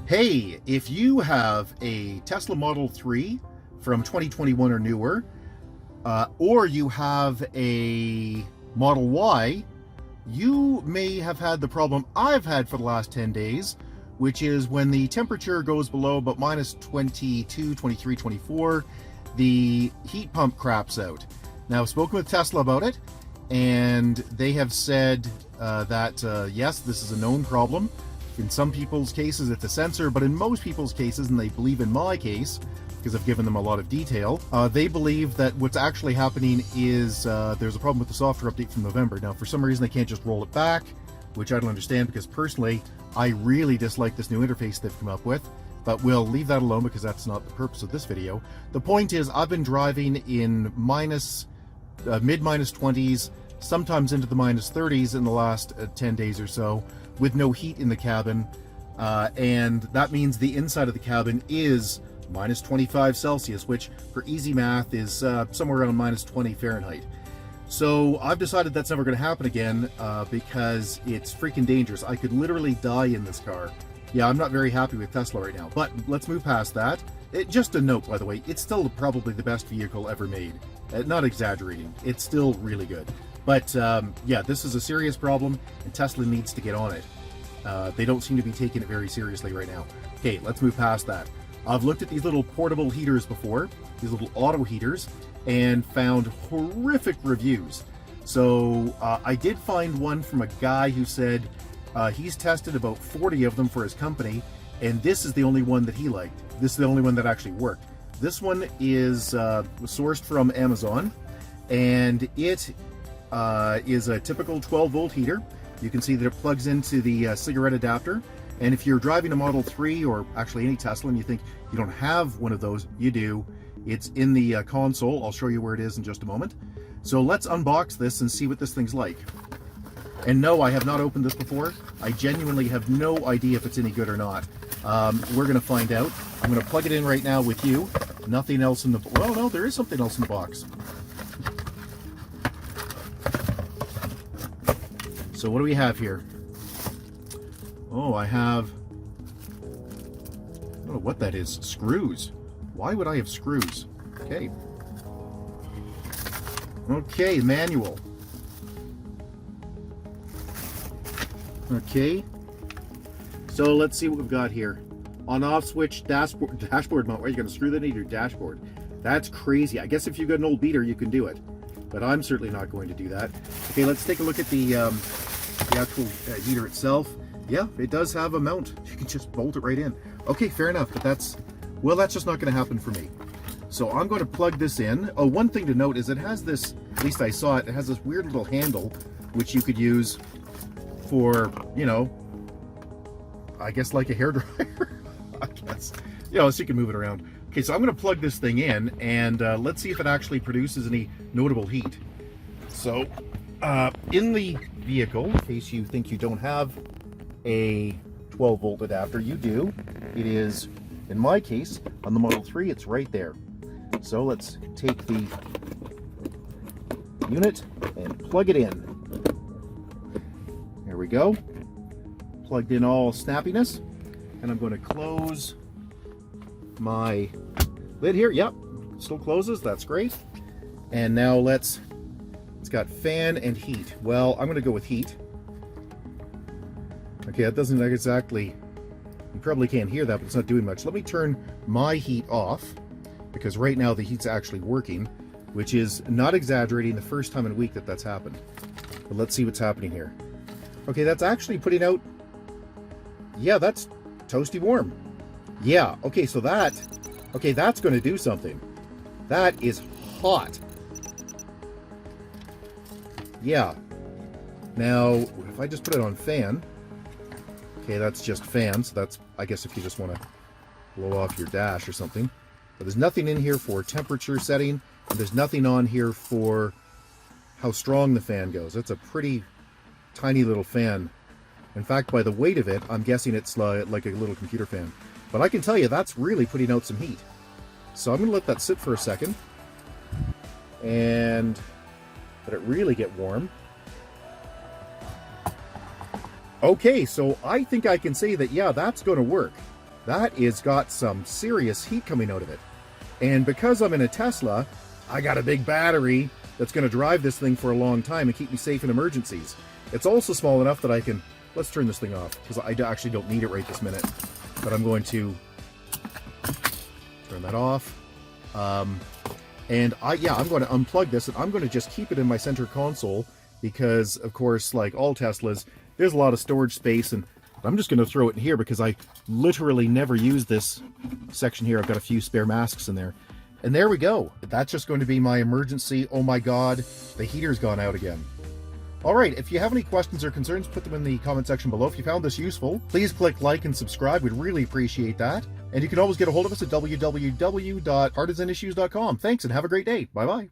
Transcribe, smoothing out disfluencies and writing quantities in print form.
Hey, if you have a Tesla Model 3 from 2021 or newer, or you have a Model Y, you may have had the problem I've had for the last 10 days, which is when the temperature goes below about minus 22, 23, 24, the heat pump craps out. Now, I've spoken with Tesla about it, and they have said that yes, this is a known problem. In some people's cases, it's a sensor, but in most people's cases, and they believe in my case, because I've given them a lot of detail, they believe that what's actually happening is there's a problem with the software update from November. Now, for some reason, they can't just roll it back, which I don't understand, because personally, I really dislike this new interface they've come up with, but we'll leave that alone because that's not the purpose of this video. The point is, I've been driving in mid-minus 20s, sometimes into the minus 30s in the last 10 days or so, with no heat in the cabin, and that means the inside of the cabin is minus 25 Celsius, which for easy math is somewhere around minus 20 Fahrenheit. So I've decided that's never going to happen again because it's freaking dangerous. I could literally die in this car. Yeah, I'm not very happy with Tesla right now, but let's move past that. Just a note, by the way, it's still probably the best vehicle ever made. Not exaggerating, it's still really good. But yeah, this is a serious problem, and Tesla needs to get on it. They don't seem to be taking it very seriously right now. Okay, let's move past that. I've looked at these little portable heaters before, these little auto heaters, and found horrific reviews. So I did find one from a guy who said he's tested about 40 of them for his company, and this is the only one that he liked. This is the only one that actually worked. This one is sourced from Amazon, and it is a typical 12-volt heater. You can see that it plugs into the cigarette adapter, and if you're driving a Model 3 or actually any Tesla and you think you don't have one of those, you do. It's in the console. I'll show you where it is in just a moment. So let's unbox this and see what this thing's like. And no, I have not opened this before. I genuinely have no idea if it's any good or not. We're going to find out. I'm going to plug it in right now with you. Nothing else in the... Well, no, there is something else in the box. So what do we have here? Oh, I have... I don't know what that is. Screws. Why would I have screws? Okay. Okay, manual. Okay. So let's see what we've got here. On-off switch, dashboard mount. Why are you going to screw that into your dashboard? That's crazy. I guess if you've got an old beater, you can do it. But I'm certainly not going to do that. Okay, let's take a look at the actual heater itself. Yeah, it does have a mount. You can just bolt it right in. Okay, fair enough, but that's just not going to happen for me. So I'm going to plug this in. Oh, one thing to note is it has this, at least I saw it, it has this weird little handle which you could use for, you know, I guess like a hairdryer. I guess, you know, so you can move it around. Okay, so I'm going to plug this thing in, and let's see if it actually produces any notable heat. So, in the vehicle, in case you think you don't have a 12-volt adapter, you do. It is, in my case, on the Model 3, it's right there. So let's take the unit and plug it in. There we go. Plugged in all snappiness. And I'm going to close my lid here. Yep, still closes. That's great. And now it's got fan and heat. Well, I'm going to go with heat. Okay, that doesn't exactly, you probably can't hear that, but it's not doing much. Let me turn my heat off, because right now the heat's actually working, which is not exaggerating, the first time in a week that that's happened. But let's see what's happening here. Okay, that's actually putting out, yeah, that's toasty warm. Yeah, okay, so that's going to do something. That is hot. Yeah. Now, if I just put it on fan, okay, that's just fan, so that's, I guess if you just want to blow off your dash or something. But there's nothing in here for temperature setting, and there's nothing on here for how strong the fan goes. That's a pretty tiny little fan. In fact, by the weight of it, I'm guessing it's like a little computer fan. But I can tell you, that's really putting out some heat. So I'm going to let that sit for a second, and let it really get warm. Okay, so I think I can say that, yeah, that's going to work. that is got some serious heat coming out of it. And because I'm in a Tesla, I got a big battery that's going to drive this thing for a long time and keep me safe in emergencies. It's also small enough that I can, let's turn this thing off, because I actually don't need it right this minute. But I'm going to turn that off. I'm going to unplug this, and I'm going to just keep it in my center console, because, of course, like all Teslas, there's a lot of storage space, and I'm just going to throw it in here because I literally never use this section here. I've got a few spare masks in there. And there we go. That's just going to be my emergency. Oh my God, the heater's gone out again. All right, if you have any questions or concerns, put them in the comment section below. If you found this useful, please click like and subscribe. We'd really appreciate that. And you can always get a hold of us at www.partisanissues.com. Thanks, and have a great day. Bye-bye.